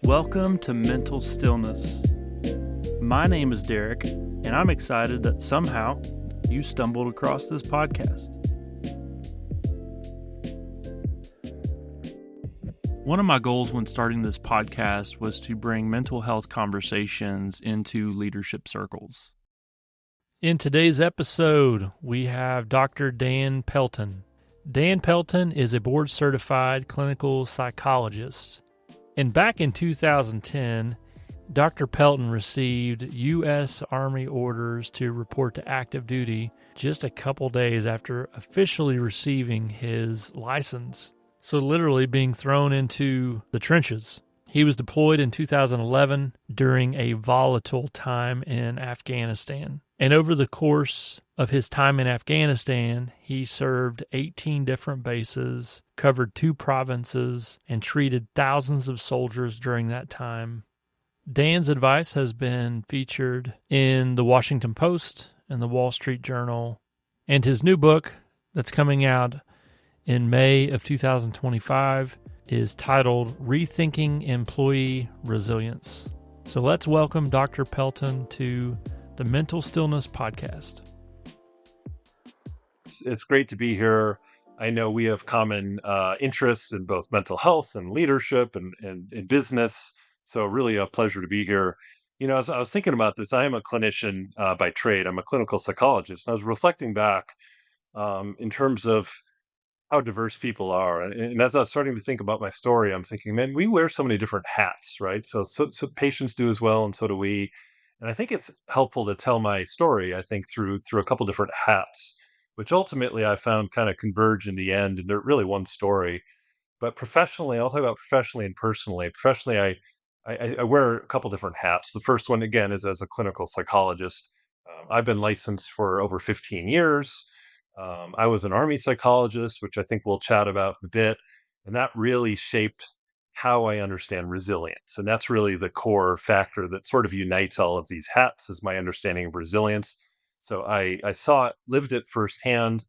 Welcome to Mental Stillness. My name is Derek, and I'm excited that somehow you stumbled across this podcast. One of my goals when starting this podcast was to bring mental health conversations into leadership circles. In today's episode, we have Dr. Dan Pelton. Dan Pelton is a board-certified clinical psychologist. And back in 2010, Dr. Pelton received U.S. Army orders to report to active duty just a couple days after officially receiving his license. So literally being thrown into the trenches. He was deployed in 2011 during a volatile time in Afghanistan. And over the course of his time in Afghanistan, he served 18 different bases, covered 2 provinces, and treated thousands of soldiers during that time. Dan's advice has been featured in the Washington Post and the Wall Street Journal, and his new book that's coming out in May of 2025 is titled Rethinking Employee Resilience. So let's welcome Dr. Pelton to the Mental Stillness Podcast. It's great to be here. I know we have common interests in both mental health and leadership and in business. So really a pleasure to be here. You know, as I was thinking about this, I am a clinician by trade. I'm a clinical psychologist. And I was reflecting back in terms of how diverse people are. And as I was starting to think about my story, I'm thinking, man, we wear so many different hats, right? So patients do as well, and so do we. And I think it's helpful to tell my story, I think, through a couple different hats, which ultimately I found kind of converge in the end, and they're really one story. But professionally, I'll talk about professionally and personally. Professionally, I wear a couple different hats. The first one, again, is as a clinical psychologist. I've been licensed for over 15 years. I was an Army psychologist, which I think we'll chat about in a bit. And that really shaped how I understand resilience. And that's really the core factor that sort of unites all of these hats is my understanding of resilience. So I saw it, lived it firsthand,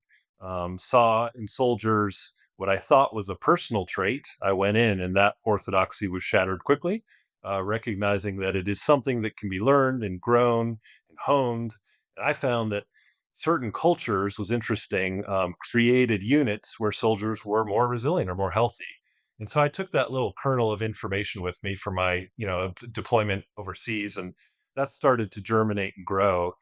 saw in soldiers what I thought was a personal trait. I went in and that orthodoxy was shattered quickly, recognizing that it is something that can be learned and grown and honed. And I found that certain cultures was interesting, created units where soldiers were more resilient or more healthy. And so I took that little kernel of information with me for my, deployment overseas, and that started to germinate and grow.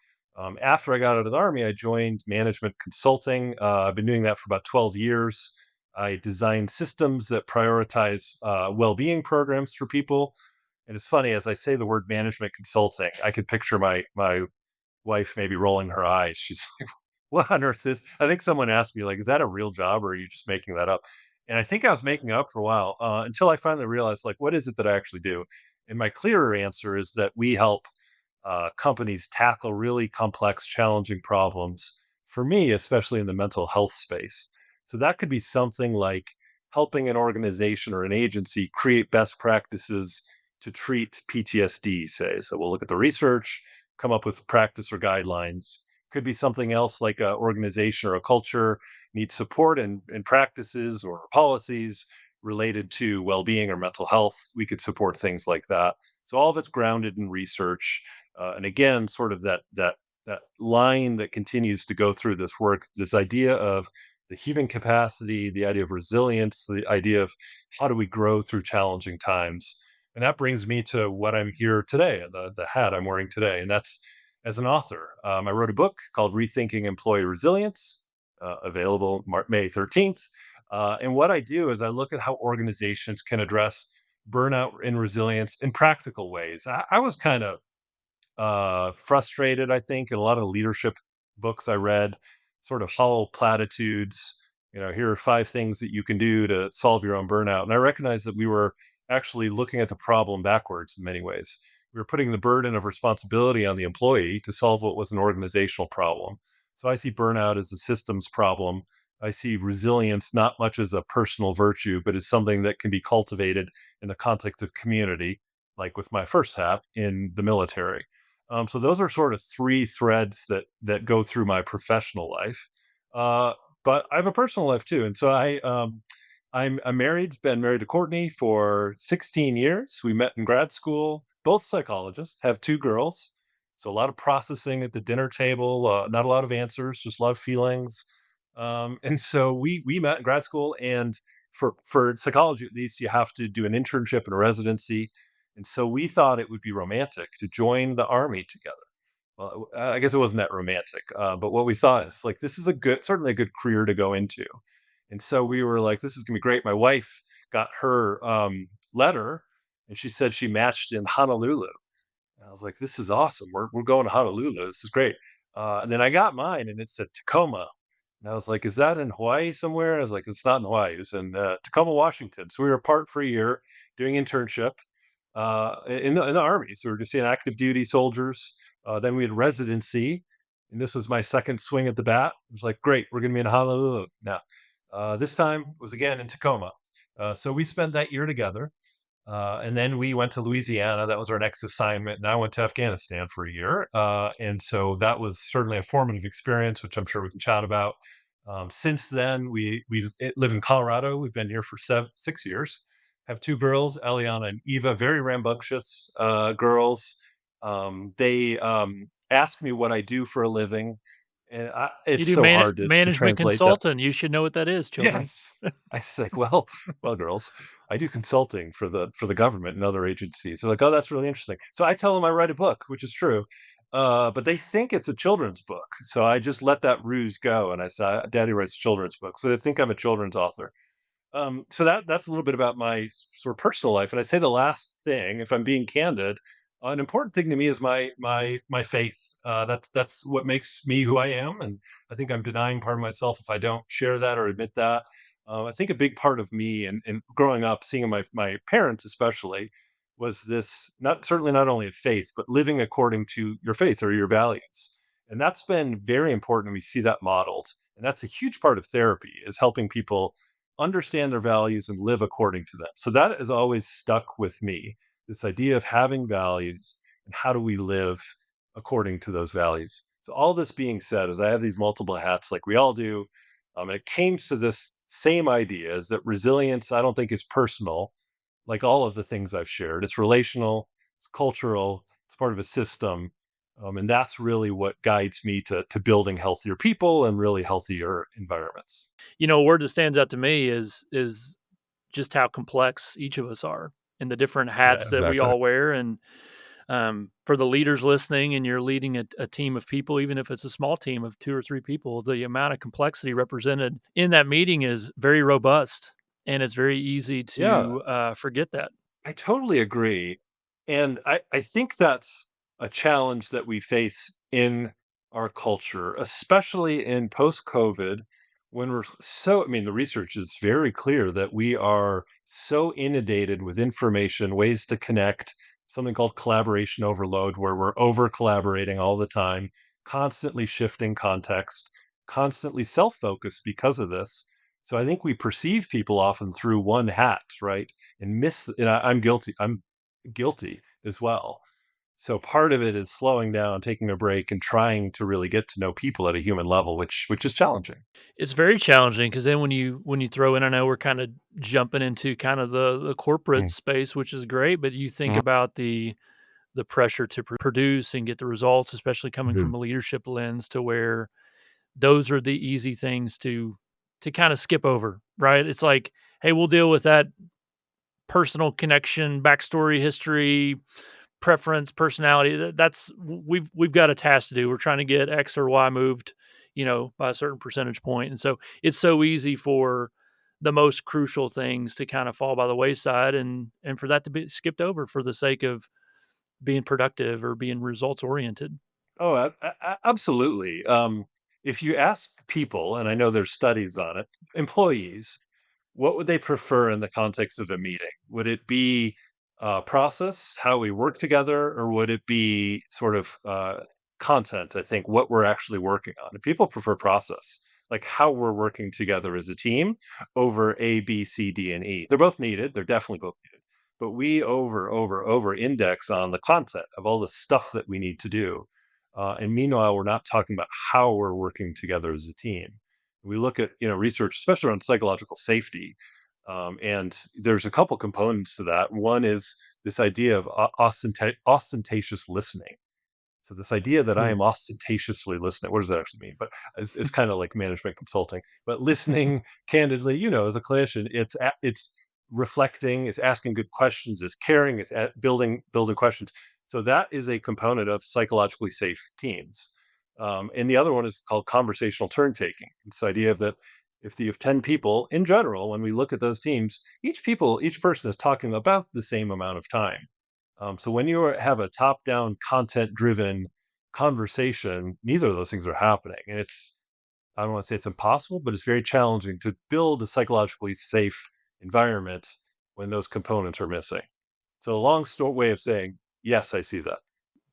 After I got out of the Army, I joined management consulting. I've been doing that for about 12 years. I designed systems that prioritize well-being programs for people. And it's funny, as I say the word management consulting, I could picture my wife maybe rolling her eyes. She's like, what on earth is, I think someone asked me, like, is that a real job or are you just making that up? And I think I was making it up for a while until I finally realized, like, what is it that I actually do? And my clearer answer is that we help companies tackle really complex, challenging problems. For me, especially in the mental health space. So that could be something like helping an organization or an agency create best practices to treat PTSD, say. So we'll look at the research, come up with practice or guidelines. Could be something else like an organization or a culture needs support and practices or policies related to well-being or mental health. We could support things like that. So all of it's grounded in research, and again, sort of that line that continues to go through this work. This idea of the human capacity, the idea of resilience, the idea of how do we grow through challenging times. And that brings me to what I'm here today, the hat I'm wearing today, and that's as an author. I wrote a book called Rethinking Employee Resilience, available May 13th. And what I do is I look at how organizations can address burnout and resilience in practical ways. I was kind of frustrated, I think, in a lot of leadership books I read, sort of hollow platitudes. Here are 5 things that you can do to solve your own burnout. And I recognized that we were actually looking at the problem backwards in many ways. We were putting the burden of responsibility on the employee to solve what was an organizational problem. So I see burnout as a systems problem. I see resilience not much as a personal virtue, but as something that can be cultivated in the context of community, like with my first hat in the military. So those are sort of 3 threads that go through my professional life. But I have a personal life too, and so I'm married, been married to Courtney for 16 years. We met in grad school, both psychologists, have 2 girls. So a lot of processing at the dinner table, not a lot of answers, just a lot of feelings. And so we met in grad school, and for psychology at least, you have to do an internship and a residency. And so we thought it would be romantic to join the army together. Well, I guess it wasn't that romantic, but what we thought is like this is certainly a good career to go into, and so we were like, this is gonna be great. My wife got her letter, and she said she matched in Honolulu. And I was like, this is awesome. We're going to Honolulu. This is great. And then I got mine, and it said Tacoma. And I was like, is that in Hawaii somewhere? I was like, it's not in Hawaii. It's in Tacoma, Washington. So we were apart for a year doing internship in the army. So we were just seeing active duty soldiers. Then we had residency, and this was my second swing at the bat. It was like, great, we're going to be in Honolulu now. This time was again in Tacoma. So we spent that year together. And then we went to Louisiana. That was our next assignment. And I went to Afghanistan for a year. And so that was certainly a formative experience, which I'm sure we can chat about. Since then, we live in Colorado. We've been here for 6 years. Have 2 girls, Eliana and Eva, very rambunctious girls. They ask me what I do for a living, and You it's do so hard to management translate that. consultant. You should know what that is, children. Yes. I say, well, girls, I do consulting for the government and other agencies. They're like, oh, that's really interesting. So I tell them I write a book, which is true. But they think it's a children's book. So I just let that ruse go. And I say, Daddy writes children's books. So they think I'm a children's author. So that's a little bit about my sort of personal life. And I say the last thing, if I'm being candid, an important thing to me is my faith. That's what makes me who I am, and I think I'm denying part of myself if I don't share that or admit that. I think a big part of me and growing up, seeing my parents especially, was this not only a faith, but living according to your faith or your values, and that's been very important. We see that modeled, and that's a huge part of therapy is helping people understand their values and live according to them. So that has always stuck with me, this idea of having values and how do we live according to those values. So all this being said, as I have these multiple hats like we all do, and it came to this same idea is that resilience, I don't think is personal, like all of the things I've shared. It's relational, it's cultural, it's part of a system. And that's really what guides me to building healthier people and really healthier environments. A word that stands out to me is just how complex each of us are and the different Yeah, hats that we exactly. all wear. And for the leaders listening, and you're leading a team of people, even if it's a small team of 2 or 3 people, the amount of complexity represented in that meeting is very robust, and it's very easy Yeah, to forget that. I totally agree. And I think that's a challenge that we face in our culture, especially in post COVID, when I mean, the research is very clear that we are so inundated with information, ways to connect, something called collaboration overload, where we're over collaborating all the time, constantly shifting context, constantly self focused because of this. So I think we perceive people often through one hat, right? I'm guilty. I'm guilty as well. So part of it is slowing down, taking a break, and trying to really get to know people at a human level, which is challenging. It's very challenging because then when you throw in, I know we're kind of jumping into kind of the corporate Mm, space, which is great, but you think mhm, about the pressure to produce and get the results, especially coming mhm. from a leadership lens, to where those are the easy things to kind of skip over, right? It's like, hey, we'll deal with that personal connection, backstory, history, preference, personality. That's we've got a task to do. We're trying to get X or Y moved, by a certain percentage point. And so it's so easy for the most crucial things to kind of fall by the wayside, and for that to be skipped over for the sake of being productive or being results oriented. Oh, absolutely. If you ask people, and I know there's studies on it, employees, what would they prefer in the context of a meeting? Would it be process, how we work together, or would it be sort of content? I think what we're actually working on. And people prefer process, like how we're working together as a team over A, B, C, D, and E. They're both needed. They're definitely both needed. But we over index on the content of all the stuff that we need to do, and meanwhile, we're not talking about how we're working together as a team. We look at research, especially around psychological safety. And there's a couple components to that. One is this idea of ostentatious listening. So this idea that I Hmm. am ostentatiously listening, what does that actually mean? But it's kind of like management consulting. But listening candidly, as a clinician, it's reflecting, it's asking good questions, it's caring, it's building questions. So that is a component of psychologically safe teams. And the other one is called conversational turn taking. It's the idea of that if you have 10 people in general, when we look at those teams, each person is talking about the same amount of time. So when you have a top-down, content-driven conversation, neither of those things are happening, and I don't want to say it's impossible, but it's very challenging to build a psychologically safe environment when those components are missing. So a long way of saying, yes, I see that.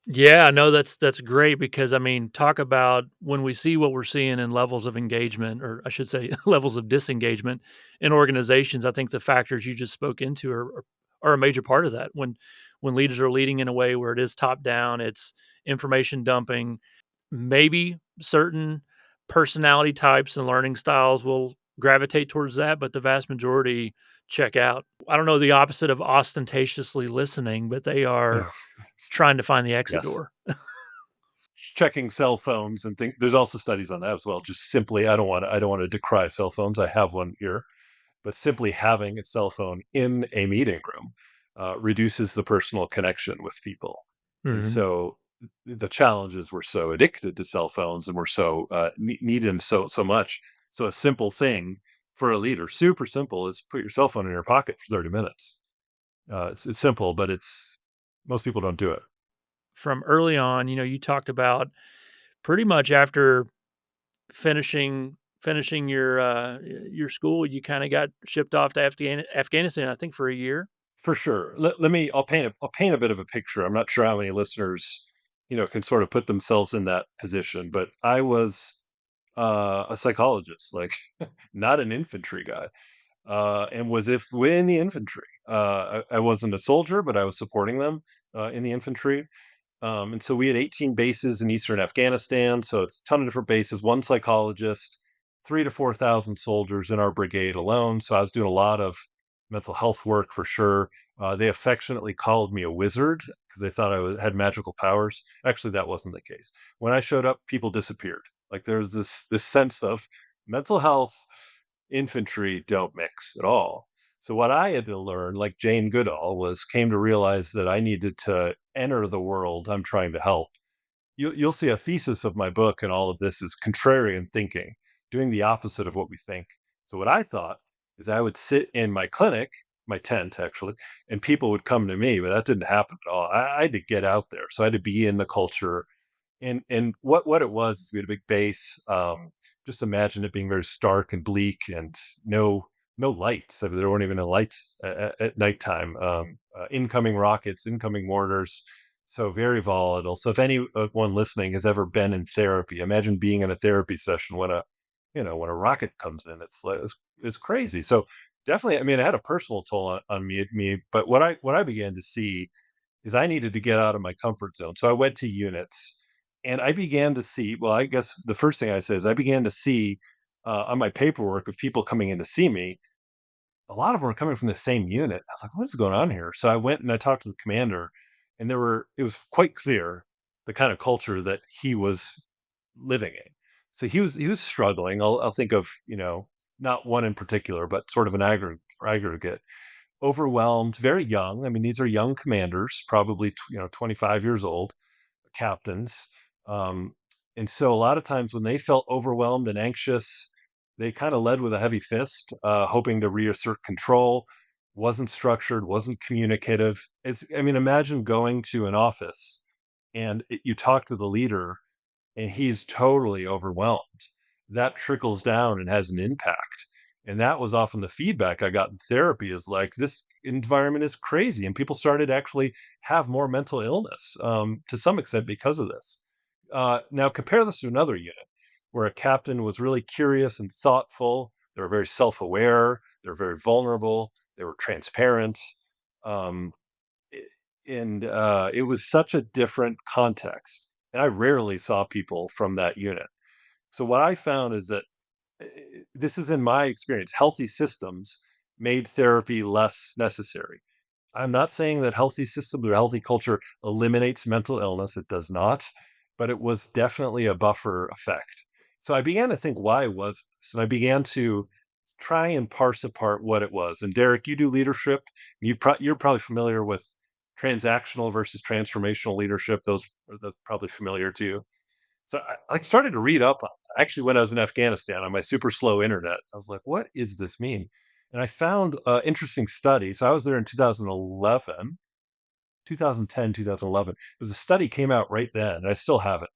Yeah, no, that's great because I mean, talk about when we see what we're seeing in levels of engagement, or I should say, levels of disengagement in organizations. I think the factors you just spoke into are a major part of that. When leaders are leading in a way where it is top down, it's information dumping. Maybe certain personality types and learning styles will gravitate towards that, but the vast majority check out. I don't know the opposite of ostentatiously listening, but they are Yeah. trying to find the exit Yes. door. Checking cell phones and think there's also studies on that as well. Just simply, I don't want to decry cell phones. I have one here, but simply having a cell phone in a meeting room reduces the personal connection with people. And Mhm. so the challenge is we're so addicted to cell phones and we're so need them so much. So a simple thing for a leader, super simple, is put your cell phone in your pocket for 30 minutes. It's simple, but it's most people don't do it. From early on, you talked about pretty much after finishing your school, you kinda got shipped off to Afghanistan, I think, for a year? For sure. I'll paint a bit of a picture. I'm not sure how many listeners, can sort of put themselves in that position, but I was a psychologist, like not an infantry guy, and was if in the infantry. I wasn't a soldier, but I was supporting them in the infantry. And so we had 18 bases in eastern Afghanistan. So it's a ton of different bases, one psychologist, 3 to 4,000 soldiers in our brigade alone. So I was doing a lot of mental health work for sure. They affectionately called me a wizard because they thought had magical powers. Actually, that wasn't the case. When I showed up, people disappeared. Like there's this sense of mental health, infantry don't mix at all. So what I had to learn, like Jane Goodall, came to realize that I needed to enter the world I'm trying to help. You'll see a thesis of my book, and all of this is contrarian thinking, doing the opposite of what we think. So what I thought is I would sit in my clinic, my tent actually, and people would come to me, but that didn't happen at all. I had to get out there, so I had to be in the culture, and what it was is we had a big base. Just imagine it being very stark and bleak and no lights. I mean, there weren't even lights at nighttime. Incoming rockets, incoming mortars. So very volatile. So if anyone listening has ever been in therapy, imagine being in a therapy session when a rocket comes in. It's crazy. So definitely, I mean, it had a personal toll on me. But what I began to see is I needed to get out of my comfort zone. So I went to units and I began to see, well, I guess the first thing I said is I began to see on my paperwork of people coming in to see me, a lot of them were coming from the same unit. I was like, what is going on here? So I went and I talked to the commander, and it was quite clear the kind of culture that he was living in. So he was struggling. I'll think of, not one in particular, but sort of an aggregate, overwhelmed, very young. I mean, these are young commanders, probably 25 years old, captains. Um, and so a lot of times when they felt overwhelmed and anxious, they kind of led with a heavy fist, hoping to reassert control. Wasn't structured, wasn't communicative. I mean, imagine going to an office and you talk to the leader and he's totally overwhelmed. That trickles down and has an impact. And that was often the feedback I got in therapy is like, this environment is crazy. And people started to actually have more mental illness to some extent because of this. Now, compare this to another unit where a captain was really curious and thoughtful. They were very self aware. They were very vulnerable. They were transparent. Um, and it was such a different context. And I rarely saw people from that unit. So what I found is that this is in my experience, healthy systems made therapy less necessary. I'm not saying that healthy systems or healthy culture eliminates mental illness. It does not, but it was definitely a buffer effect. So I began to think, why was this? And I began to try and parse apart what it was. And Derek, you do leadership. You're probably familiar with transactional versus transformational leadership. Those are probably familiar to you. So I started to read up actually when I was in Afghanistan on my super slow internet. I was like, what does this mean? And I found an interesting study. So I was there in 2011, 2010, 2011. It was a study came out right then, and I still have it.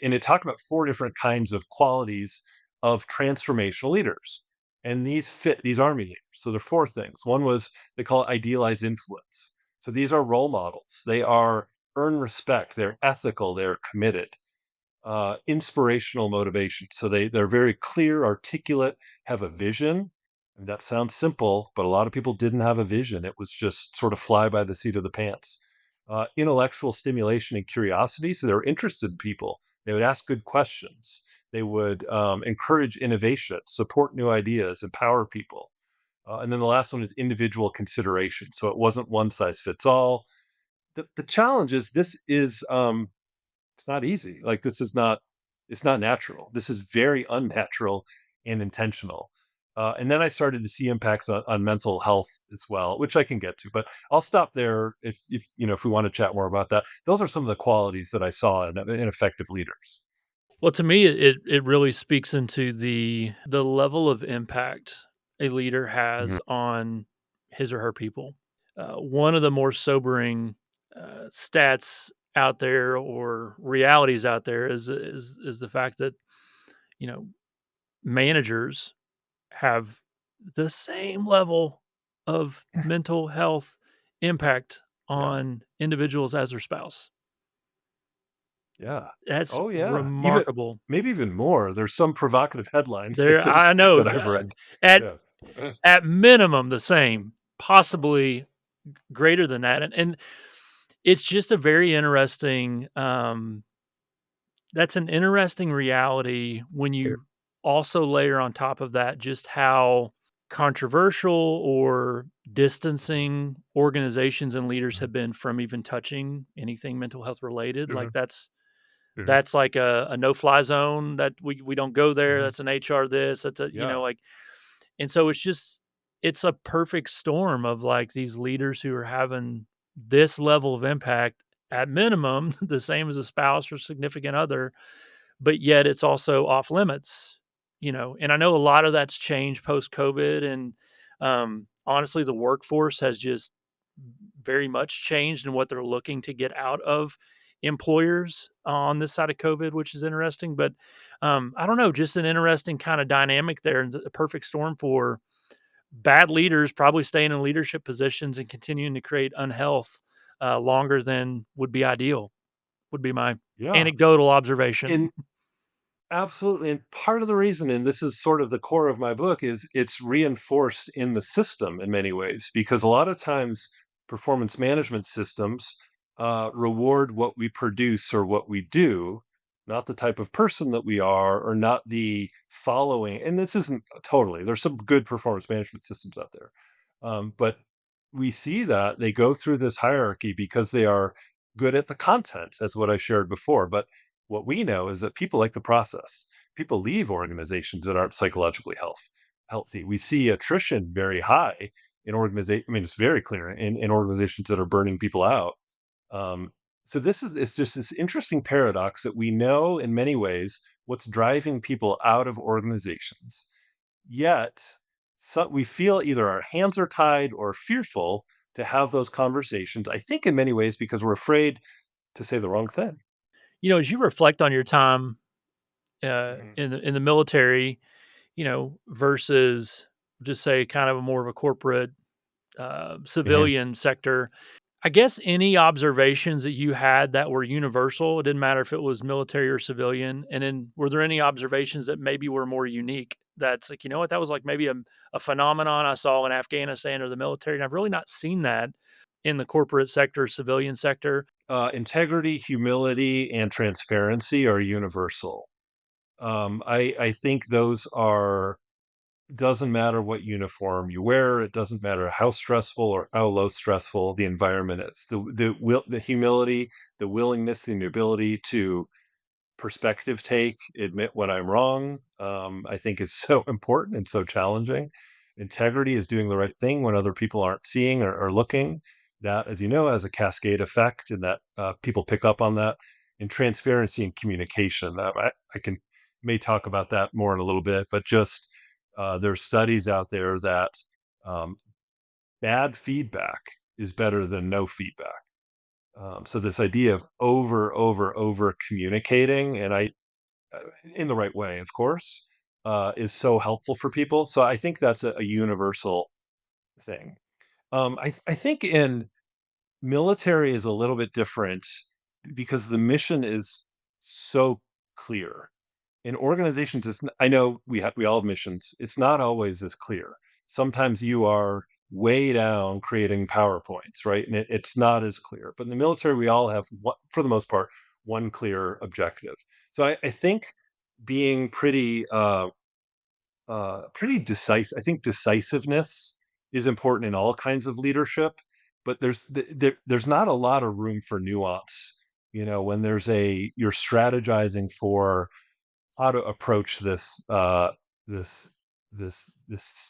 And it talked about four different kinds of qualities of transformational leaders. And these fit these army leaders. So there are four things. One was they call it idealized influence. So these are role models. They are earn respect. They're ethical. They're committed. Inspirational motivation. So they're very clear, articulate, have a vision. And that sounds simple, but a lot of people didn't have a vision. It was just sort of fly by the seat of the pants. Intellectual stimulation and curiosity. So they're interested people. They would ask good questions. They would encourage innovation, support new ideas, empower people. And then the last one is individual consideration. So it wasn't one size fits all. The challenge is this is it's not easy. Like this is not it's not natural. This is very unnatural and intentional. And then I started to see impacts on mental health as well, which I can get to. But I'll stop there if if we want to chat more about that. Those are some of the qualities that I saw in effective leaders. Well, to me, it really speaks into the level of impact a leader Mhm. has on his or her people. One of the more sobering stats out there or realities out there is the fact that you know managers have the same level of mental health impact Yeah. on individuals as their spouse. Yeah. That's Oh yeah. Even remarkable. maybe even more. There's some provocative headlines I There, think I know that I've read. at Yeah. at minimum the same, possibly greater than that, and it's just a very interesting. That's an interesting reality when you also layer on top of that just how controversial or distancing organizations and leaders Mhm. have been from even touching anything mental health related. Like Mhm. Mhm. that's like a no fly zone that we don't go there. Mhm. That's an HR this. That's a Yeah. like, and so it's just it's a perfect storm of like these leaders who are having this level of impact at minimum, the same as a spouse or significant other, but yet it's also off limits, and I know a lot of that's changed post COVID. And honestly, the workforce has just very much changed in what they're looking to get out of employers on this side of COVID, which is interesting. But I don't know, just an interesting kind of dynamic there, and a perfect storm for bad leaders probably staying in leadership positions and continuing to create unhealth longer than would be ideal, would be my Yeah. anecdotal observation. And absolutely. And part of the reason, and this is sort of the core of my book, is it's reinforced in the system in many ways, because a lot of times performance management systems reward what we produce or what we do, not the type of person that we are, or not the following. And this isn't totally, there's some good performance management systems out there. But we see that they go through this hierarchy because they are good at the content, as what I shared before. But what we know is that people like the process. People leave organizations that aren't psychologically healthy. We see attrition very high in organization. I mean, it's very clear in organizations that are burning people out. Um, so this is it's just this interesting paradox that we know in many ways what's driving people out of organizations. Yet we feel either our hands are tied or fearful to have those conversations. I think in many ways because we're afraid to say the wrong thing. As you reflect on your time Mhm. in the military, versus just say kind of a more of a corporate Mhm. civilian sector, I guess any observations that you had that were universal, it didn't matter if it was military or civilian. And then were there any observations that maybe were more unique? That's like, what, that was like maybe a phenomenon I saw in Afghanistan or the military. And I've really not seen that in the corporate sector, civilian sector. Integrity, humility, and transparency are universal. I think those are. doesn't matter what uniform you wear. It doesn't matter how stressful or how low stressful the environment is. The humility, the willingness, the ability to perspective take, admit when I'm wrong, I think is so important and so challenging. Integrity is doing the right thing when other people aren't seeing or looking. That, as you know, has a cascade effect, and that people pick up on that. And transparency and communication. I can may talk about that more in a little bit, but just there's studies out there that um, bad feedback is better than no feedback. So this idea of over communicating, and in the right way, of course, is so helpful for people. So I think that's a universal thing. I think in military is a little bit different because the mission is so clear. In organizations, I know we all have missions. It's not always as clear. Sometimes you are way down creating PowerPoints, right? And it's not as clear. But in the military, we all have, for the most part, one clear objective. So I think being pretty decisive. I think decisiveness is important in all kinds of leadership, but there's not a lot of room for nuance. When you're strategizing for how to approach this this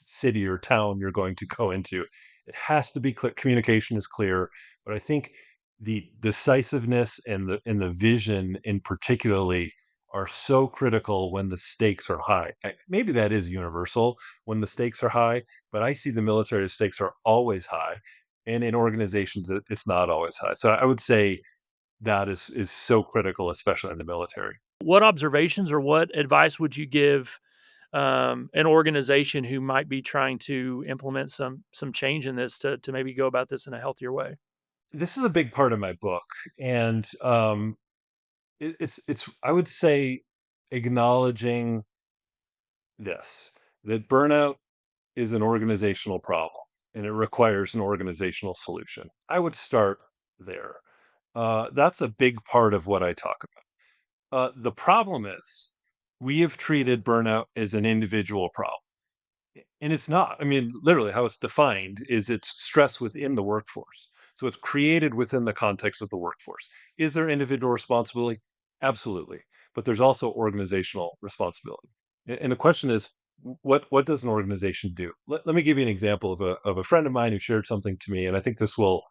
city or town you're going to go into. It has to be clear. Communication is clear, but I think the decisiveness and the vision in particularly are so critical when the stakes are high. Maybe that is universal when the stakes are high, but I see the military stakes are always high, and in organizations it's not always high. So I would say that is so critical, especially in the military. What observations or what advice would you give an organization who might be trying to implement some change in this to maybe go about this in a healthier way? This is a big part of my book, and it's I would say acknowledging this, that burnout is an organizational problem and it requires an organizational solution. I would start there. That's a big part of what I talk about. The problem is we have treated burnout as an individual problem. And it's not. I mean, literally, how it's defined is it's stress within the workforce. So it's created within the context of the workforce. Is there individual responsibility? Absolutely. But there's also organizational responsibility. And the question is, what does an organization do? Let me give you an example of a friend of mine who shared something to me, and I think this will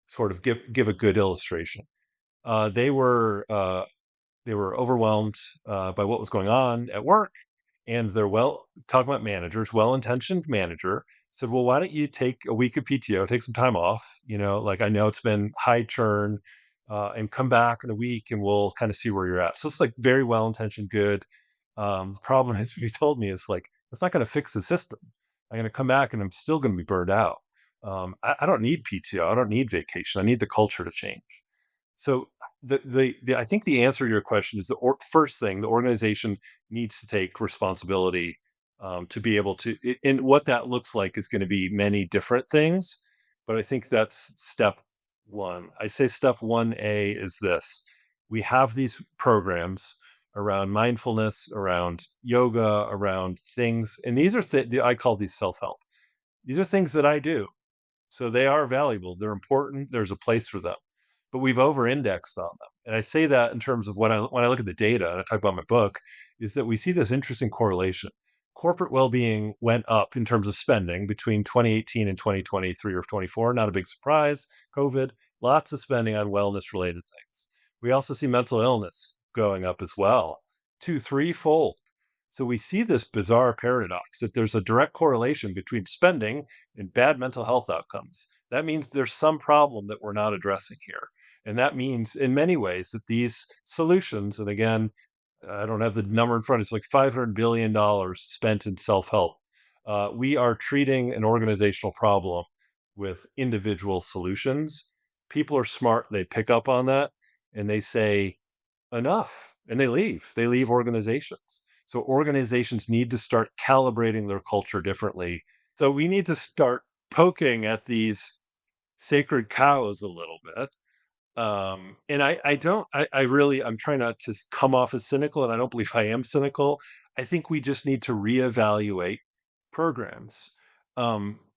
sort of give a good illustration. Uh, they were uh, they were overwhelmed by what was going on at work, and they're talking about managers, well-intentioned manager said, "Well, why don't you take a week of PTO, take some time off? Like I know it's been high churn, and come back in a week, and we'll kind of see where you're at." So it's like very well-intentioned, good. The problem is, what he told me is like it's not going to fix the system. I'm going to come back, and I'm still going to be burned out. I don't need PTO. I don't need vacation. I need the culture to change. So I think the answer to your question is first thing, the organization needs to take responsibility to be able to, and what that looks like is going to be many different things. But I think that's step one. I say step 1A is this: we have these programs around mindfulness, around yoga, around things, and these are I call these self help. These are things that I do. So they are valuable. They're important. There's a place for them, but we've over-indexed on them. And I say that in terms of when I look at the data and I talk about my book, is that we see this interesting correlation. Corporate well-being went up in terms of spending between 2018 and 2023 or 24. Not a big surprise. COVID, lots of spending on wellness-related things. We also see mental illness going up as well, two, threefold. So we see this bizarre paradox that there's a direct correlation between spending and bad mental health outcomes. That means there's some problem that we're not addressing here. And that means, in many ways, that these solutions, and again, I don't have the number in front, it's like $500 billion spent in self help. We are treating an organizational problem with individual solutions. People are smart, they pick up on that, and they say, enough, and they leave. They leave organizations. So organizations need to start calibrating their culture differently. So we need to start poking at these sacred cows a little bit. And I don't, I really, I'm trying not to come off as cynical, and I don't believe I am cynical. I think we just need to reevaluate programs.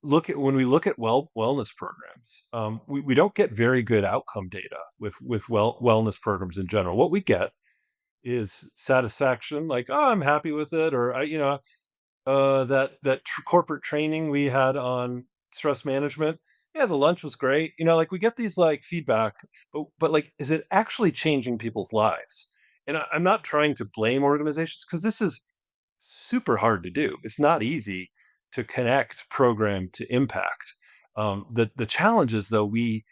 Look at when we look at wellness programs, we don't get very good outcome data with wellness programs in general. What we get is satisfaction, like, oh, I'm happy with it, or that corporate training we had on stress management. Yeah, the lunch was great. Like we get these like feedback, but like, is it actually changing people's lives? And I'm not trying to blame organizations because this is super hard to do. It's not easy to connect program to impact. The challenge is though we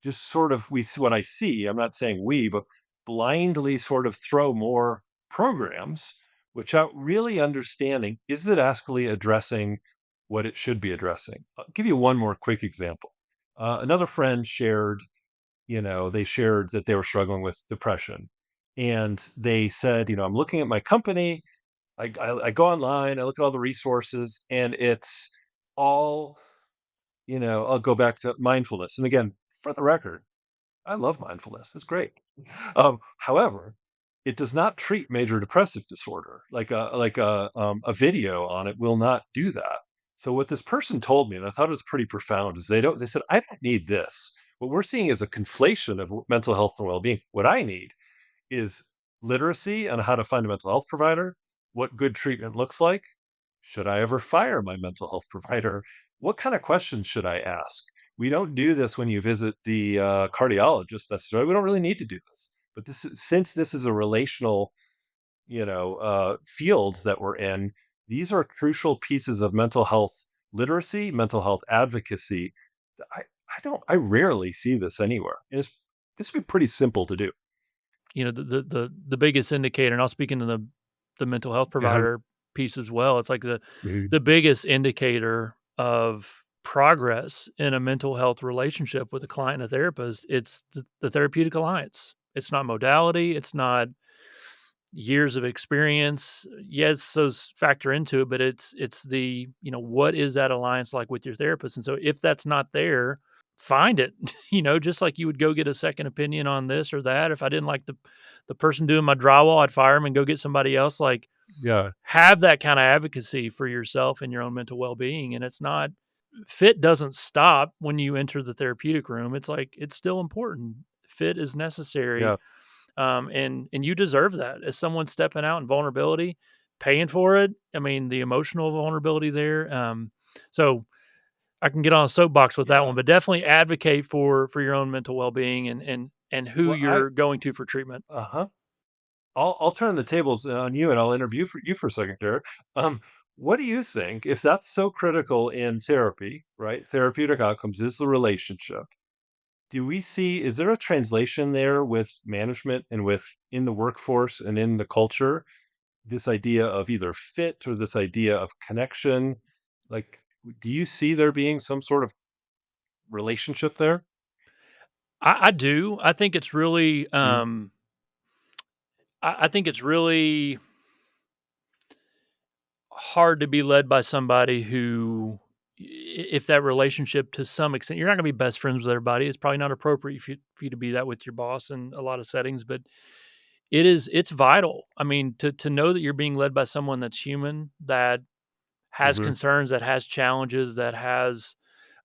just sort of we what I see. I'm not saying we, but blindly sort of throw more programs without really understanding, is it actually addressing what it should be addressing? I'll give you one more quick example. Another friend shared, they shared that they were struggling with depression, and they said, I'm looking at my company. I go online, I look at all the resources, and it's all, I'll go back to mindfulness. And again, for the record, I love mindfulness. It's great. However, it does not treat major depressive disorder. Like a video on it will not do that. So what this person told me, and I thought it was pretty profound, is they said, I don't need this. What we're seeing is a conflation of mental health and well-being. What I need is literacy on how to find a mental health provider, what good treatment looks like. Should I ever fire my mental health provider? What kind of questions should I ask? We don't do this when you visit the cardiologist necessarily. We don't really need to do this. But since this is a relational, fields that we're in, these are crucial pieces of mental health literacy, mental health advocacy. I rarely see this anywhere. And this would be pretty simple to do. The biggest indicator, and I'll speak into the mental health Yeah. provider piece as well. It's like Mhm. the biggest indicator of progress in a mental health relationship with a client and a therapist. It's the therapeutic alliance. It's not modality. It's not years of experience. Yes, those factor into it, but it's the, what is that alliance like with your therapist? And so if that's not there, find it. Just like you would go get a second opinion on this or that. If I didn't like the person doing my drywall, I'd fire him and go get somebody else. Like, Yeah. have that kind of advocacy for yourself and your own mental well-being. And it's not fit doesn't stop when you enter the therapeutic room. It's like it's still important. Fit is necessary, Yeah. and you deserve that as someone stepping out in vulnerability, paying for it. I mean, the emotional vulnerability there. So I can get on a soapbox with that Yeah. one, but definitely advocate for your own mental well being and who Well, I you're going to for treatment. uh-huh. I'll turn the tables on you and I'll interview for you for a second, there. Um, what do you think, if that's so critical in therapy, right? Therapeutic outcomes is the relationship. Is there a translation there with management and with in the workforce and in the culture? This idea of either fit or this idea of connection. Like, do you see there being some sort of relationship there? I do. I think it's really. Mhm. I think it's really hard to be led by somebody who, if that relationship to some extent, you're not going to be best friends with everybody. It's probably not appropriate for you to be that with your boss in a lot of settings, but it's vital. I mean, to know that you're being led by someone that's human, that has Mhm. concerns, that has challenges, that has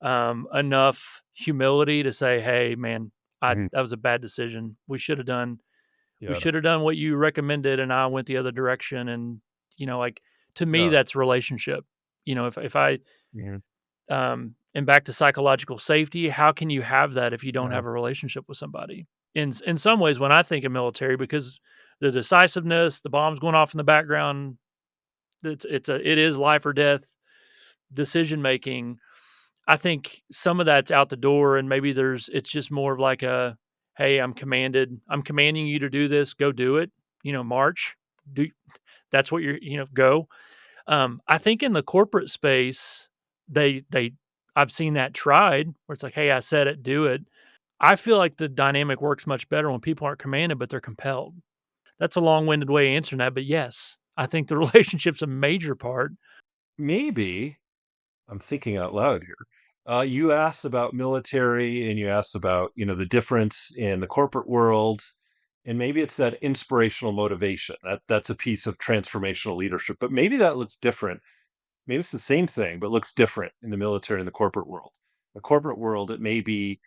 enough humility to say, "Hey, man, Mhm. that was a bad decision. We Yeah. should have done what you recommended, and I went the other direction." And like to me, Yeah. that's relationship. If I Mhm. and back to psychological safety, how can you have that if you don't Uh-huh. have a relationship with somebody? In some ways, when I think of military, because the decisiveness, the bombs going off in the background, it is life or death decision making. I think some of that's out the door, and maybe it's just more of like a, hey, I'm commanding you to do this, go do it. March, do that's what go. I think in the corporate space, they I've seen that tried where it's like, hey, I said it, do it. I feel like the dynamic works much better when people aren't commanded, but they're compelled. That's a long-winded way of answering that, but yes, I think the relationship's a major part. Maybe I'm thinking out loud here. You asked about military and you asked about, the difference in the corporate world. And maybe it's that inspirational motivation. That's a piece of transformational leadership. But maybe that looks different maybe it's the same thing, but looks different in the military and the corporate world. The corporate world, it may be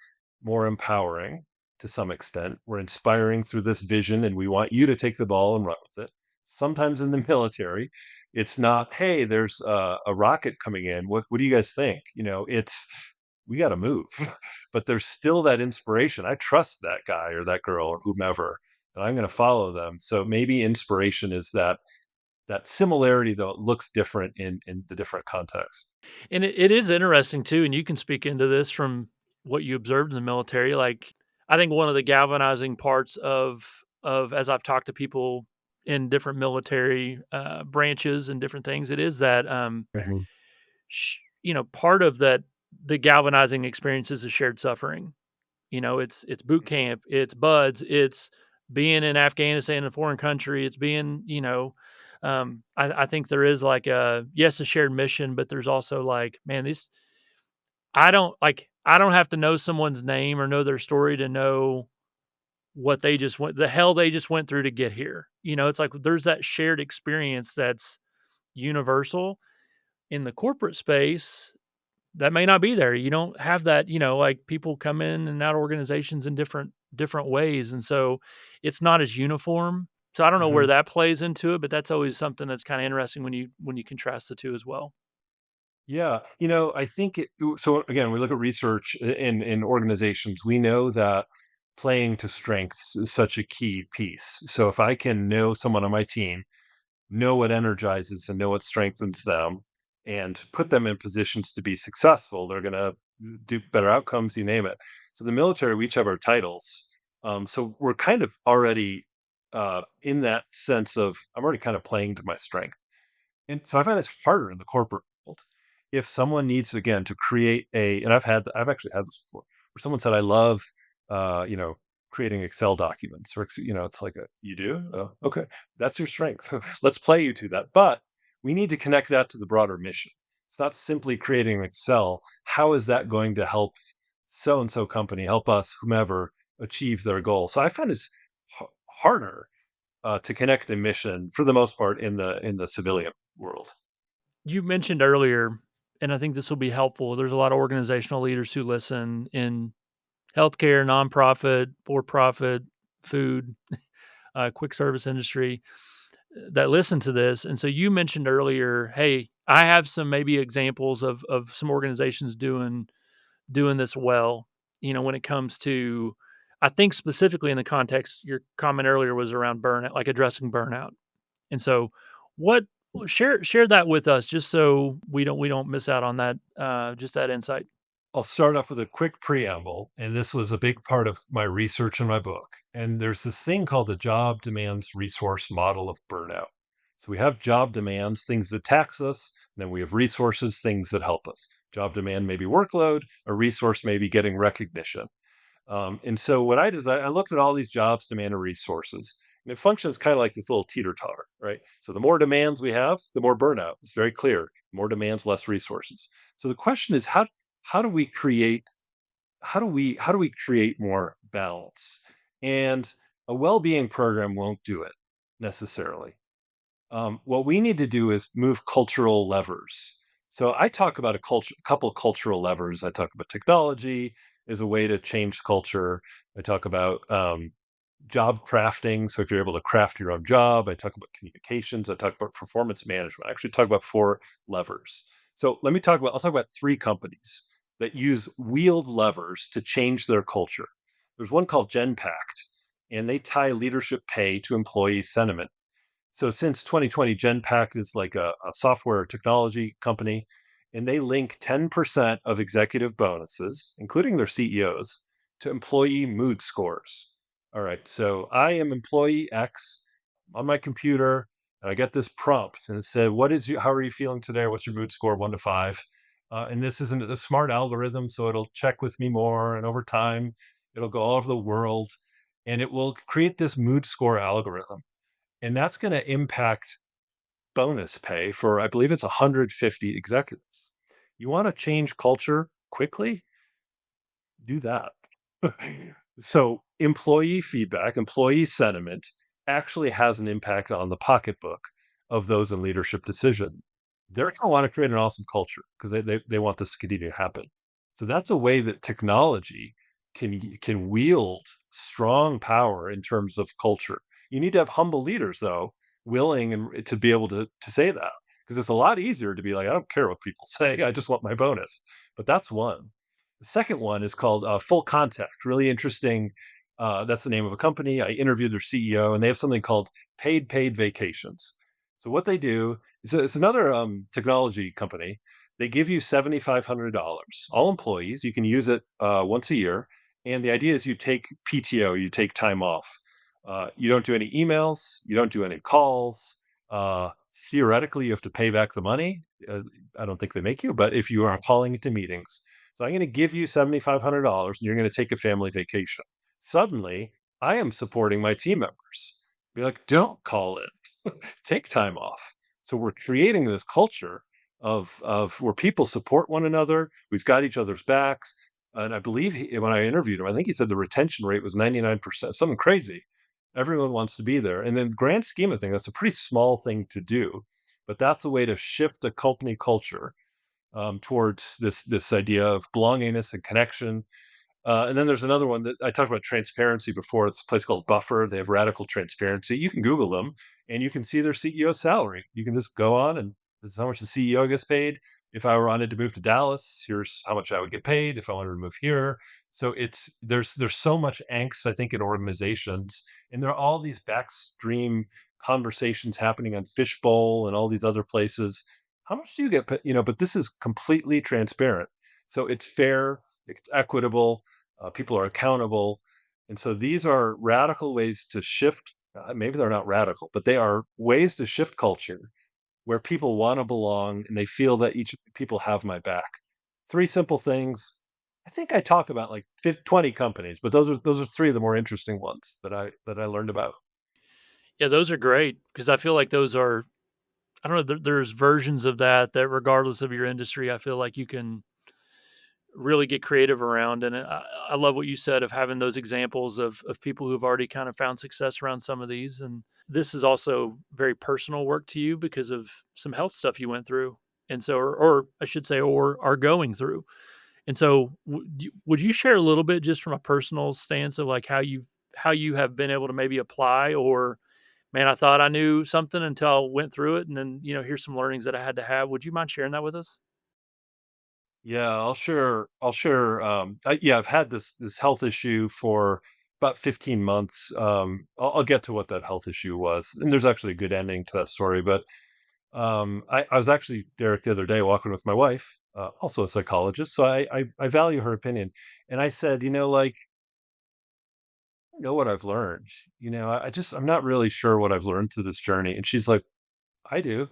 more empowering to some extent. We're inspiring through this vision, and we want you to take the ball and run with it. Sometimes in the military, it's not, hey, there's a rocket coming in. What do you guys think? It's we got to move. But there's still that inspiration. I trust that guy or that girl or whomever, and I'm going to follow them. So maybe inspiration is that similarity, though it looks different in the different contexts. And it is interesting too, and you can speak into this from what you observed in the military. Like, I think one of the galvanizing parts of as I've talked to people in different military branches and different things, it is that Mhm. part of that the galvanizing experience is a shared suffering. It's boot camp, it's buds, it's being in Afghanistan, a foreign country, it's being, I think there is like a shared mission, but there's also like, man, this I don't have to know someone's name or know their story to know what they just went the hell they just went through to get here. It's like there's that shared experience that's universal. In the corporate space, that may not be there. You don't have that, like people come in and out of organizations in different ways. And so it's not as uniform. So I don't know where Mhm. that plays into it, but that's always something that's kind of interesting when you contrast the two as well. Yeah, I think so again, we look at research in organizations, we know that playing to strengths is such a key piece. So if I can know someone on my team, know what energizes and know what strengthens them, and put them in positions to be successful, they're gonna do better outcomes, you name it. So the military, we each have our titles. So we're kind of already in that sense of I'm already kind of playing to my strength. And so I find it's harder in the corporate world. If someone needs again to create and I've actually had this before, where someone said, "I love, uh, you know, creating Excel documents," or it's like "You do? Oh, okay, that's your strength. Let's play you to that." But we need to connect that to the broader mission. It's not simply creating Excel. How is that going to help so and so company, help us, whomever, achieve their goal? So I find it's harder to connect a mission for the most part in the civilian world. You mentioned earlier, and I think this will be helpful. There's a lot of organizational leaders who listen in healthcare, nonprofit, for profit, food, quick service industry that listen to this. And so you mentioned earlier, hey, I have some maybe examples of some organizations doing this well. When it comes to, I think specifically in the context, your comment earlier was around burnout, like addressing burnout. And so, what share that with us, just so we don't miss out on that, just that insight. I'll start off with a quick preamble, and this was a big part of my research in my book. And there's this thing called the job demands resource model of burnout. So we have job demands, things that tax us, and then we have resources, things that help us. Job demand may be workload, a resource may be getting recognition. And so what I did is I looked at all these jobs, demand, and resources, and it functions kind of like this little teeter totter, right? So the more demands we have, the more burnout. It's very clear. More demands, less resources. So the question is, how do we create how do we create more balance? And a well-being program won't do it necessarily. What we need to do is move cultural levers. So I talk about a couple cultural levers. I talk about technology as a way to change culture. I talk about job crafting. So if you're able to craft your own job, I talk about communications. I talk about performance management. I actually talk about four levers. So I'll talk about three companies that use wheeled levers to change their culture. There's one called Genpact, and they tie leadership pay to employee sentiment. So since 2020, Genpact is like a software technology company, and they link 10% of executive bonuses, including their CEOs, to employee mood scores. All right, so I am employee X on my computer, and I get this prompt, and it said, how are you feeling today? What's your mood score, 1 to 5? And this isn't a smart algorithm, so it'll check with me more, and over time, it'll go all over the world, and it will create this mood score algorithm, and that's going to impact bonus pay for, I believe it's 150 executives. You want to change culture quickly? Do that. So, employee feedback, employee sentiment actually has an impact on the pocketbook of those in leadership decision. they're going to want to create an awesome culture because they want this to continue to happen. So that's a way that technology can wield strong power in terms of culture. You need to have humble leaders, though, willing and to be able to say that, because it's a lot easier to be like, I don't care what people say, I just want my bonus. But that's one. The second one is called Full Contact. Really interesting. That's the name of a company. I interviewed their CEO, and they have something called paid vacations. So what they do is it's another technology company. They give you $7,500, all employees. You can use it once a year, and the idea is you take PTO, you take time off. You don't do any emails, you don't do any calls. Uh, Theoretically, you have to pay back the money. I don't think they make you, but if you are calling into meetings, so I'm going to give you $7,500, and you're going to take a family vacation. Suddenly, I am supporting my team members. Be like, don't call in, take time off. So we're creating this culture of where people support one another. We've got each other's backs. And I believe when I interviewed him, I think he said the retention rate was 99%, something crazy. Everyone wants to be there. And then grand scheme of things, that's a pretty small thing to do, but that's a way to shift a company culture towards this idea of belongingness and connection. And then there's another one that I talked about transparency before. It's a place called Buffer. They have radical transparency. You can Google them and you can see their CEO's salary. You can just go on and this is how much the CEO gets paid. If I wanted to move to Dallas, here's how much I would get paid. If I wanted to move here, so there's so much angst I think in organizations, and there are all these backstream conversations happening on Fishbowl and all these other places. How much do you get? But this is completely transparent, so it's fair, it's equitable, people are accountable. And so these are radical ways to shift. Maybe they're not radical, but they are ways to shift culture where people want to belong and they feel that each people have my back. Three simple things. I think I talk about like 20 companies, but those are three of the more interesting ones that I learned about. Yeah, those are great because I feel like those are I don't know, there's versions of that regardless of your industry, I feel like you can really get creative around. And I love what you said of having those examples of people who've already kind of found success around some of these. And this is also very personal work to you because of some health stuff you went through. And so, or I should say, or are going through. And so, would you share a little bit just from a personal stance of like how you have been able to maybe apply, or man, I thought I knew something until I went through it, and then here's some learnings that I had to have. Would you mind sharing that with us? Yeah, I'll share. Yeah, I've had this health issue for about 15 months. I'll get to what that health issue was, and there's actually a good ending to that story. But I was actually, Derek, the other day walking with my wife, also a psychologist, so I value her opinion. And I said, like, I know what I've learned. I'm not really sure what I've learned through this journey. And she's like, I do.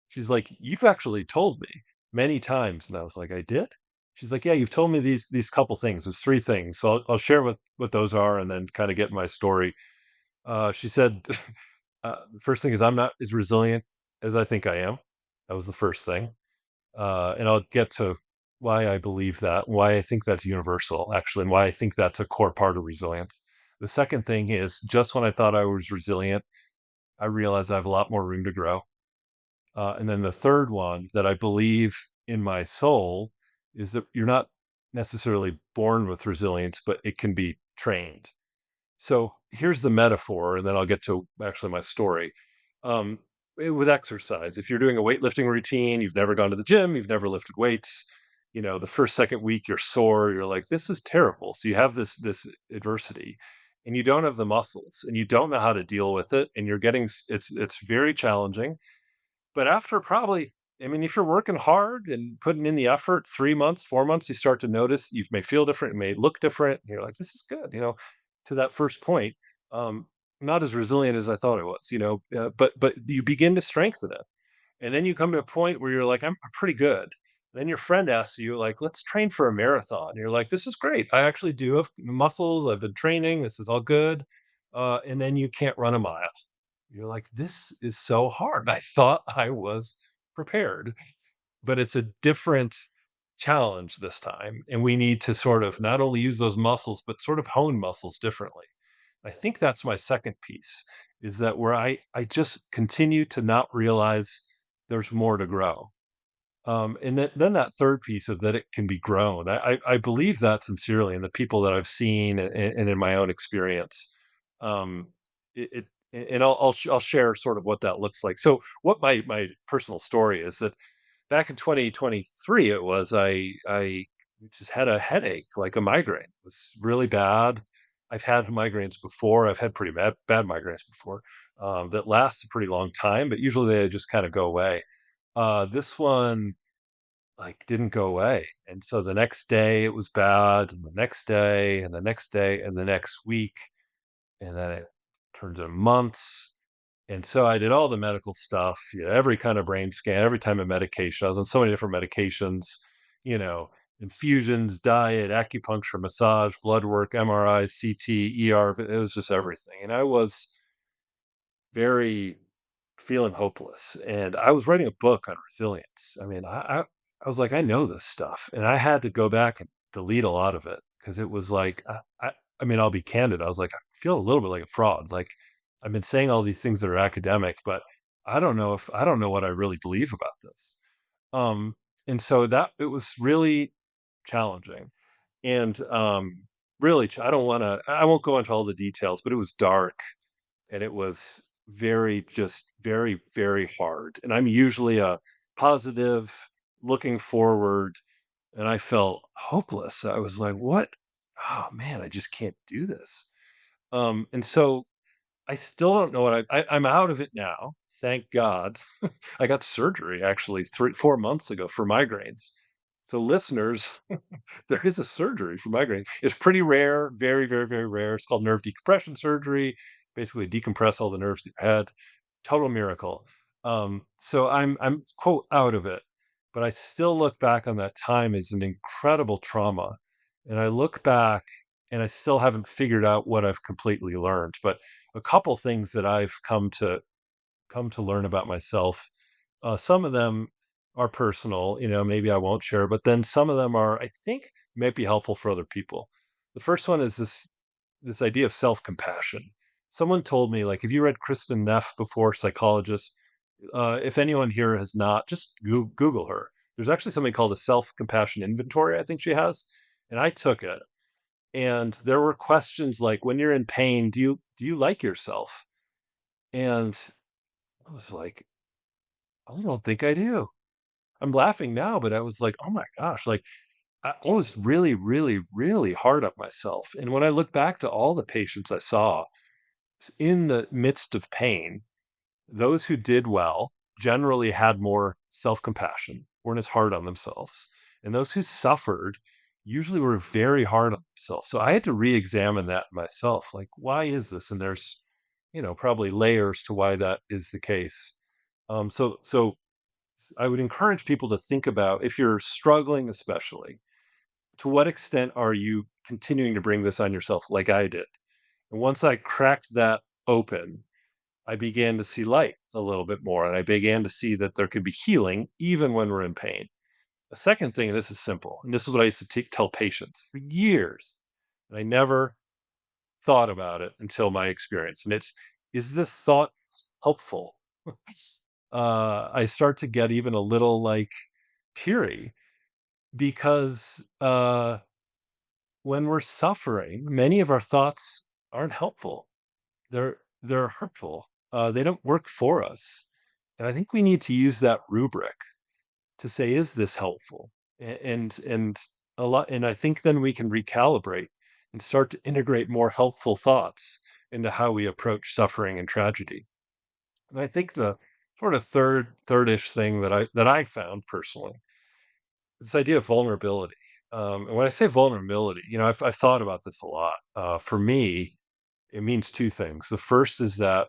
She's like, "You've actually told me many times." And I was like, "I did?" She's like, "Yeah, you've told me these couple things. There's 3 things. So I'll share what those are and then kinda get my story." She said, the first thing is I'm not as resilient as I think I am. That was the first thing. And I'll get to why I believe that, why I think that's universal, actually, and why I think that's a core part of resilience. The second thing is just when I thought I was resilient, I realized I have a lot more room to grow. And then the third one that I believe in my soul is that you're not necessarily born with resilience, but it can be trained. So here's the metaphor, and then I'll get to actually my story. Um, with exercise, if you're doing a weightlifting routine, you've never gone to the gym, you've never lifted weights, the first, second week, you're sore, you're like, this is terrible. So you have this adversity and you don't have the muscles and you don't know how to deal with it. And you're getting, it's very challenging, but after probably, I mean, if you're working hard and putting in the effort, 3 months, 4 months, you start to notice you may feel different, it may look different. And you're like, this is good, to that first point. Um, Not as resilient as I thought it was, but you begin to strengthen it. And then you come to a point where you're like, I'm pretty good. Then your friend asks you, like, let's train for a marathon. And you're like, this is great. I actually do have muscles. I've been training. This is all good. And then you can't run a mile. You're like, "This is so hard. I thought I was prepared." But it's a different challenge this time, and we need to sort of not only use those muscles, but sort of hone muscles differently. I think that's my second piece, is that where I just continue to not realize there's more to grow. And then that third piece of that it can be grown. I believe that sincerely in the people that I've seen and in my own experience. Um, and I'll share sort of what that looks like. So what my personal story is that back in 2023, it was I just had a headache, like a migraine. It was really bad. I've had migraines before. I've had pretty bad migraines before that last a pretty long time, but usually they just kind of go away. This one like didn't go away. And so the next day it was bad, and the next day, and the next day, and the next week, and then it turned into months. And so I did all the medical stuff, every kind of brain scan, every time of medication. I was on so many different medications, you know, infusions, diet, acupuncture, massage, blood work, MRI, CT, ER. It was just everything. And I was very feeling hopeless. And I was writing a book on resilience. I mean, I was like, I know this stuff. And I had to go back and delete a lot of it because it was like, I mean, I'll be candid. I was like, I feel a little bit like a fraud. Like, I've been saying all these things that are academic, but I don't know what I really believe about this. Um, and so that it was really challenging. And really, I won't go into all the details, but it was dark and it was very, very hard. And I'm usually a positive, looking forward, and I felt hopeless. I was like, "What? Oh man, I just can't do this." And so I still don't know what I'm out of it now. Thank God. I got surgery actually 4 months ago for migraines. So listeners, there is a surgery for migraine. It's pretty rare, very, very, very rare. It's called nerve decompression surgery. Basically, decompress all the nerves in your head. Total miracle. So I'm quote out of it, but I still look back on that time as an incredible trauma, and I look back and I still haven't figured out what I've completely learned. But a couple things that I've come to learn about myself. Some of them are personal, maybe I won't share, but then some of them are, I think, might be helpful for other people. The first one is this idea of self-compassion. Someone told me, like, have you read Kristen Neff before, psychologist? If anyone here has not, just Google her. There's actually something called a self-compassion inventory, I think she has, and I took it. And there were questions like, when you're in pain, do you like yourself? And I was like, I don't think I do. I'm laughing now, but I was like, "Oh my gosh," like, I was really, really, really hard on myself, and when I look back to all the patients I saw in the midst of pain, those who did well generally had more self-compassion, weren't as hard on themselves, and those who suffered usually were very hard on themselves, so I had to reexamine that myself, like, why is this? And there's, probably layers to why that is the case. So I would encourage people to think about if you're struggling, especially, to what extent are you continuing to bring this on yourself like I did? And once I cracked that open, I began to see light a little bit more. And I began to see that there could be healing even when we're in pain. The second thing, and this is simple, and this is what I used to tell patients for years, and I never thought about it until my experience. And it's, is this thought helpful? I start to get even a little like teary because when we're suffering, many of our thoughts aren't helpful. They're hurtful. They don't work for us, and I think we need to use that rubric to say, is this helpful? And a lot, and I think then we can recalibrate and start to integrate more helpful thoughts into how we approach suffering and tragedy. And I think the sort of third-ish thing that I found personally, this idea of vulnerability. And when I say vulnerability, I've thought about this a lot. For me, it means two things. The first is that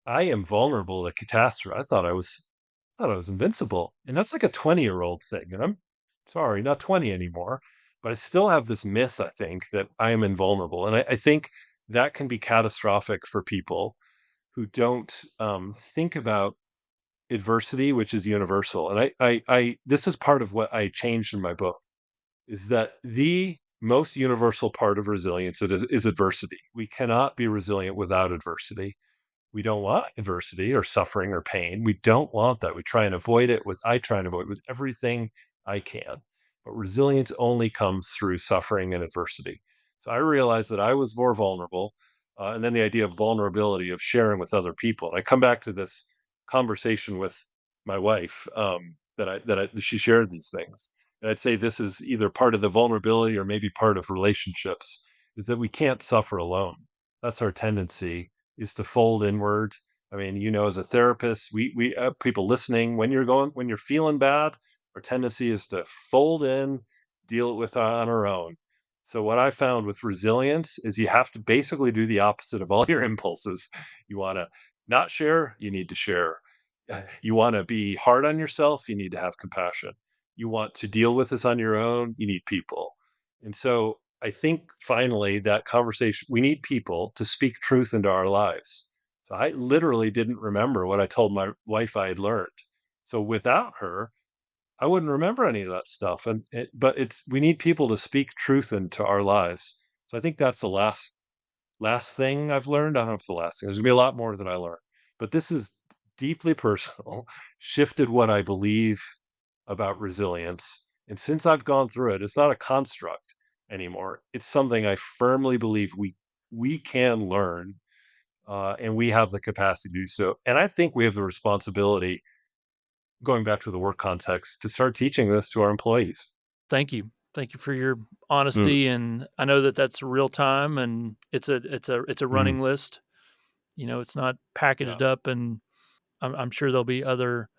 I am vulnerable to catastrophe. I thought I was invincible, and that's like a 20-year-old thing. And I'm sorry, not 20 anymore, but I still have this myth. I think that I am invulnerable, and I think that can be catastrophic for people who don't think about adversity, which is universal. And this is part of what I changed in my book, is that the most universal part of resilience is adversity. We cannot be resilient without adversity. We don't want adversity or suffering or pain. We don't want that. I try and avoid it with everything I can. But resilience only comes through suffering and adversity. So I realized that I was more vulnerable. And then the idea of vulnerability, of sharing with other people. And I come back to this conversation with my wife, she shared these things. And I'd say this is either part of the vulnerability or maybe part of relationships, is that we can't suffer alone. That's our tendency, is to fold inward. I mean, as a therapist, we people listening, when you're feeling bad, our tendency is to fold in, deal it with on our own. So what I found with resilience is you have to basically do the opposite of all your impulses. You want to not share, you need to share. You want to be hard on yourself, you need to have compassion. You want to deal with this on your own, you need people. And so I think finally that conversation, we need people to speak truth into our lives. So I literally didn't remember what I told my wife I had learned. So without her, I wouldn't remember any of that stuff. But we need people to speak truth into our lives. So I think that's the last thing I've learned. I don't know if it's the last thing. There's gonna be a lot more that I learned, but this is deeply personal, shifted what I believe about resilience. And since I've gone through it, it's not a construct anymore. It's something I firmly believe we can learn, and we have the capacity to do so. And I think we have the responsibility, going back to the work context, to start teaching this to our employees. Thank you. Thank you for your Mm, honesty, and I know that that's real time, and it's a mm, running list. It's not yeah. packaged up, and I'm sure there'll be other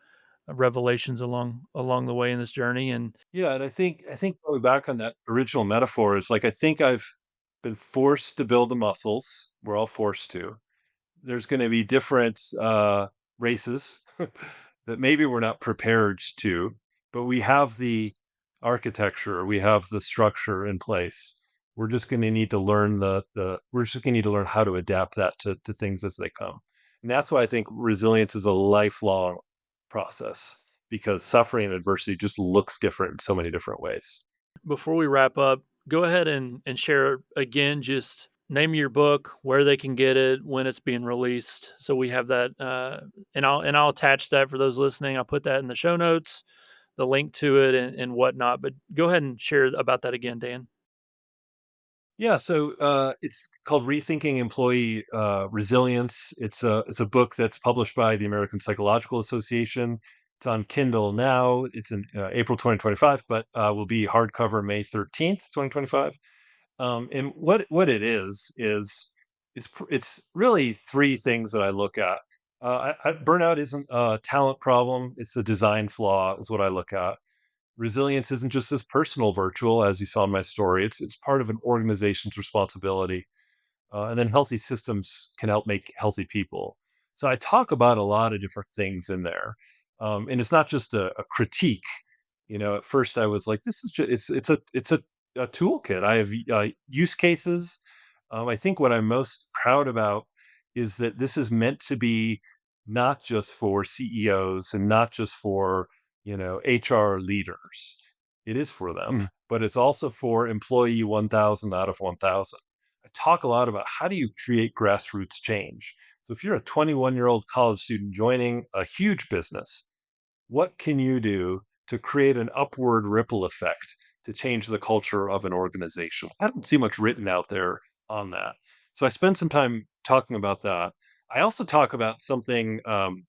revelations along the way in this journey. And Yeah, and I think going back on that original metaphor is like I think I've been forced to build the muscles. We're all forced to. There's going to be different races that maybe we're not prepared to, but we have the architecture, we have the structure in place. We're just going to need to learn we're just going to need to learn how to adapt that to things as they come. And that's why I think resilience is a lifelong process, because suffering and adversity just looks different in so many different ways. before we wrap up, go ahead and share again, just name your book, where they can get it, when it's being released, so we have that. And I'll attach that for those listening. I'll put that in the show notes, the link to it, and whatnot. But go ahead and share about that again, Dan. Yeah, so it's called Rethinking Employee Resilience. It's a book that's published by the American Psychological Association. It's on Kindle now. It's in April 2025, but will be hardcover May 13th, 2025. And what it is it's really three things that I look at. Burnout isn't a talent problem; it's a design flaw, is what I look at. Resilience isn't just this personal virtual, as you saw in my story. It's part of an organization's responsibility, and then healthy systems can help make healthy people. So I talk about a lot of different things in there, and it's not just a critique. At first I was like, "This is just it's a toolkit." I have use cases. I think what I'm most proud about is that this is meant to be not just for CEOs and not just for HR leaders. It is for them, but it's also for employee 1,000 out of 1,000. I talk a lot about how do you create grassroots change. So if you're a 21-year-old college student joining a huge business, what can you do to create an upward ripple effect to change the culture of an organization? I don't see much written out there on that. So I spend some time talking about that. I also talk about something on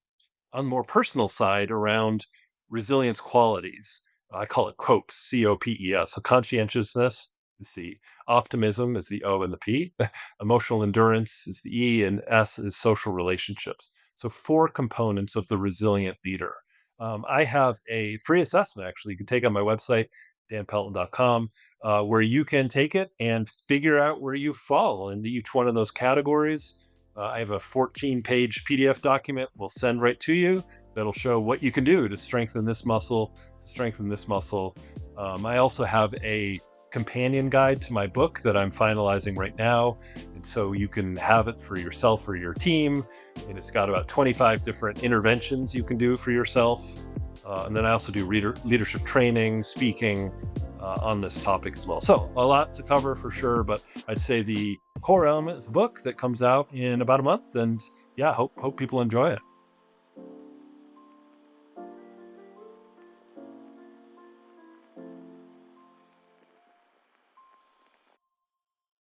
the more personal side around resilience qualities. I call it COPES, COPES. So conscientiousness is C, optimism is the O and the P, emotional endurance is the E, and S is social relationships. So four components of the resilient leader. I have a free assessment, actually, you can take on my website, danpelton.com, where you can take it and figure out where you fall into each one of those categories. I have a 14-page PDF document we'll send right to you that'll show what you can do to strengthen this muscle, to strengthen this muscle. I also have a companion guide to my book that I'm finalizing right now. And so you can have it for yourself or your team. And it's got about 25 different interventions you can do for yourself. And then I also do leadership training, speaking on this topic as well. So a lot to cover for sure, but I'd say the core element is the book that comes out in about a month, and yeah, hope people enjoy it.